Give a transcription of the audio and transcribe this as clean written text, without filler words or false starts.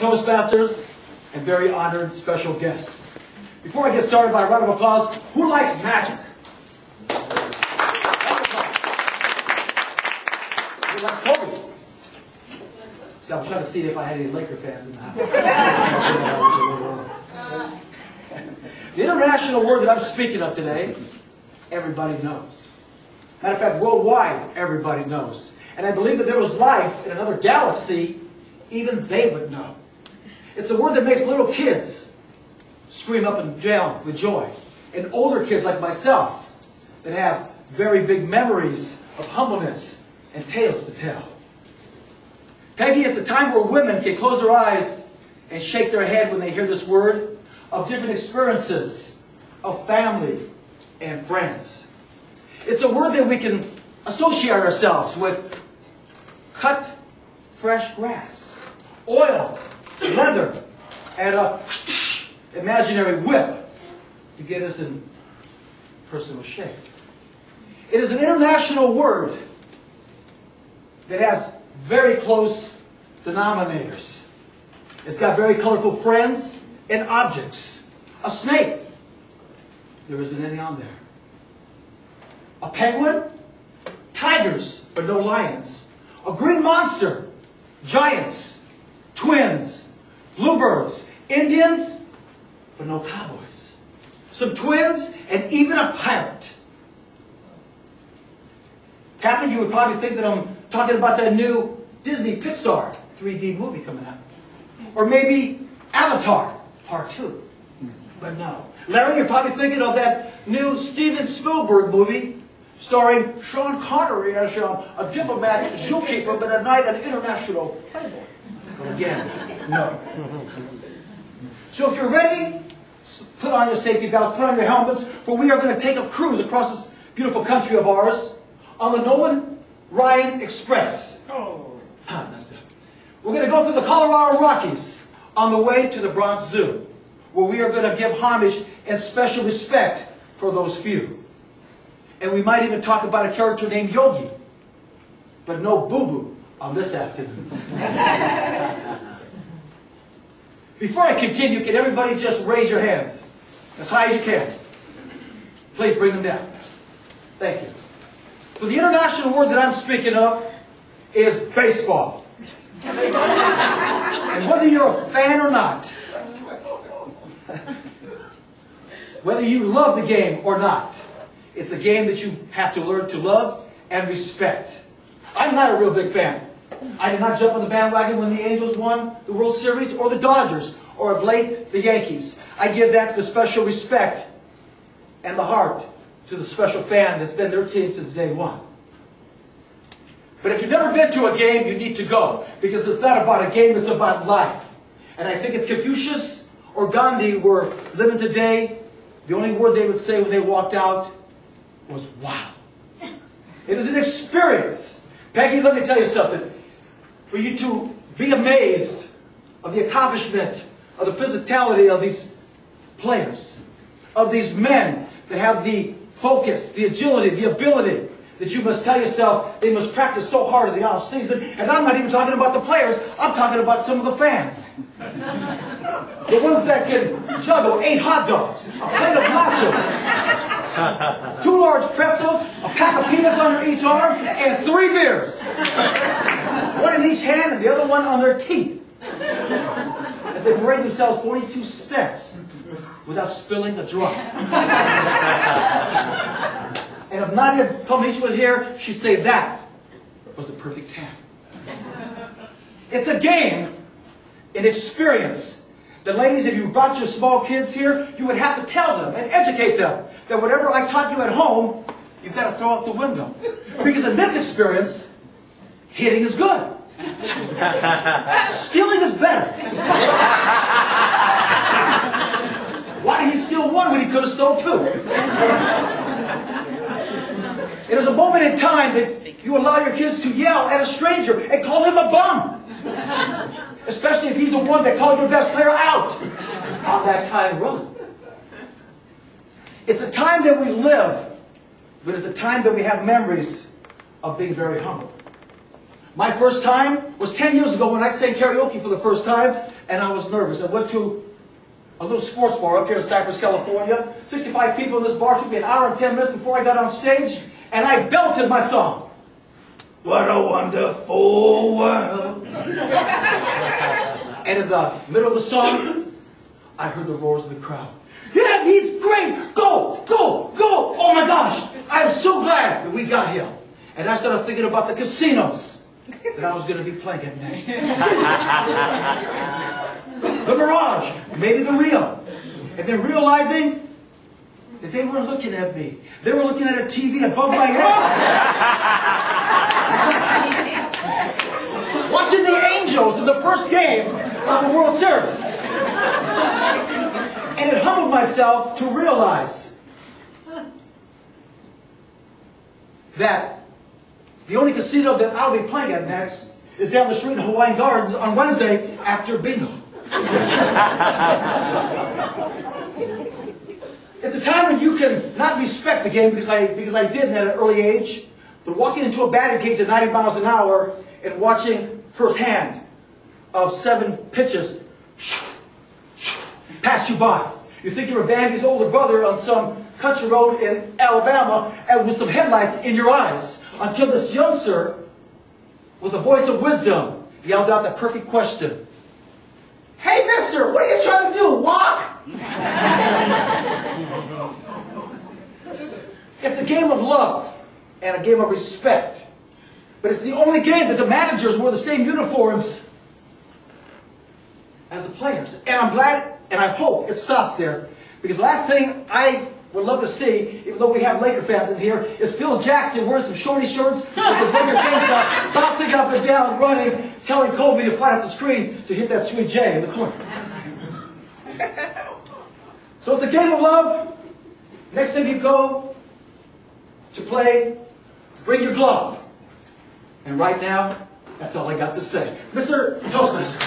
Toastmasters, and very honored special guests. Before I get started, by a round of applause, who likes magic? Who likes Kobe? See, I'm trying to see if I had any Laker fans in the house. The international word that I'm speaking of today, everybody knows. Matter of fact, worldwide, everybody knows. And I believe that there was life in another galaxy, even they would know. It's a word that makes little kids scream up and down with joy. And older kids like myself that have very big memories of humbleness and tales to tell. Peggy, it's a time where women can close their eyes and shake their head when they hear this word of different experiences of family and friends. It's a word that we can associate ourselves with cut fresh grass, oil, leather, and a imaginary whip to get us in personal shape. It is an international word that has very close denominators. It's got very colorful friends and objects. A snake. There isn't any on there. A penguin. Tigers, but no lions. A green monster. Giants. Twins. Bluebirds. Indians, but no cowboys. Some twins, and even a pirate. Kathy, you would probably think that I'm talking about that new Disney Pixar 3D movie coming out. Or maybe Avatar Part 2. But no. Larry, you're probably thinking of that new Steven Spielberg movie starring Sean Connery as a diplomat zookeeper, but at night an international playboy. Again, no. So if you're ready, put on your safety belts, put on your helmets, for we are going to take a cruise across this beautiful country of ours on the Nolan Ryan Express. We're going to go through the Colorado Rockies on the way to the Bronx Zoo, where we are going to give homage and special respect for those few. And we might even talk about a character named Yogi, but no boo-boo on this afternoon. Before I continue, can everybody just raise your hands as high as you can? Please bring them down. Thank you. So the international word that I'm speaking of is baseball. And whether you're a fan or not, whether you love the game or not, it's a game that you have to learn to love and respect. I'm not a real big fan. I did not jump on the bandwagon when the Angels won the World Series, or the Dodgers, or of late, the Yankees. I give that the special respect and the heart to the special fan that's been their team since day one. But if you've never been to a game, you need to go, because it's not about a game, it's about life. And I think if Confucius or Gandhi were living today, the only word they would say when they walked out was, wow. It is an experience. Peggy, let me tell you something. For you to be amazed of the accomplishment, of the physicality of these players, of these men that have the focus, the agility, the ability, that you must tell yourself they must practice so hard in the off season. And I'm not even talking about the players, I'm talking about some of the fans. The ones that can juggle 8 hot dogs, a plate of nachos, 2 large pretzels, a pack of peanuts under each arm, and 3 beers. One in each hand and the other one on their teeth. As they parade themselves 42 steps without spilling a drop. And if Nadia Tomic was here, she'd say that was a perfect 10. It's a game, an experience. The ladies, if you brought your small kids here, you would have to tell them and educate them that whatever I taught you at home, you've got to throw out the window. Because in this experience, hitting is good. Stealing is better. Why did he steal 1 when he could have stole 2? It is a moment in time that you allow your kids to yell at a stranger and call him a bum. Especially if he's the one that called your best player out on that time run. It's a time that we live, but it's a time that we have memories of being very humble. My first time was 10 years ago when I sang karaoke for the first time and I was nervous. I went to a little sports bar up here in Cypress, California. 65 people in this bar. Took me an hour and 10 minutes before I got on stage, and I belted my song. What a wonderful world. And in the middle of the song, I heard the roars of the crowd. Yeah, he's great! Go! Go! Go! Oh my gosh! I'm so glad that we got him. And I started thinking about the casinos that I was going to be playing at next. The Mirage, maybe the Rio. And then realizing that they weren't looking at me. They were looking at a TV above my head. Watching the Angels in the first game of the World Series. And it humbled myself to realize that the only casino that I'll be playing at next is down the street in Hawaiian Gardens on Wednesday after bingo. It's a time when you can not respect the game because I did at an early age, but walking into a batting cage at 90 miles an hour and watching firsthand of 7 pitches pass you by. You think you're a Bambi's older brother on some country road in Alabama and with some headlights in your eyes until this youngster with a voice of wisdom yelled out that perfect question. Hey, mister, what are you trying to do? Walk? It's a game of love and a game of respect. But it's the only game that the managers wear the same uniforms as the players. And I'm glad and I hope it stops there. Because the last thing I would love to see, even though we have Laker fans in here, is Phil Jackson wearing some shorty shorts with his Laker tank top, bouncing up and down, running, telling Kobe to fly off the screen to hit that sweet J in the corner. So it's a game of love. Next time you go to play, bring your glove. And right now, that's all I got to say. Mr. Toastmaster.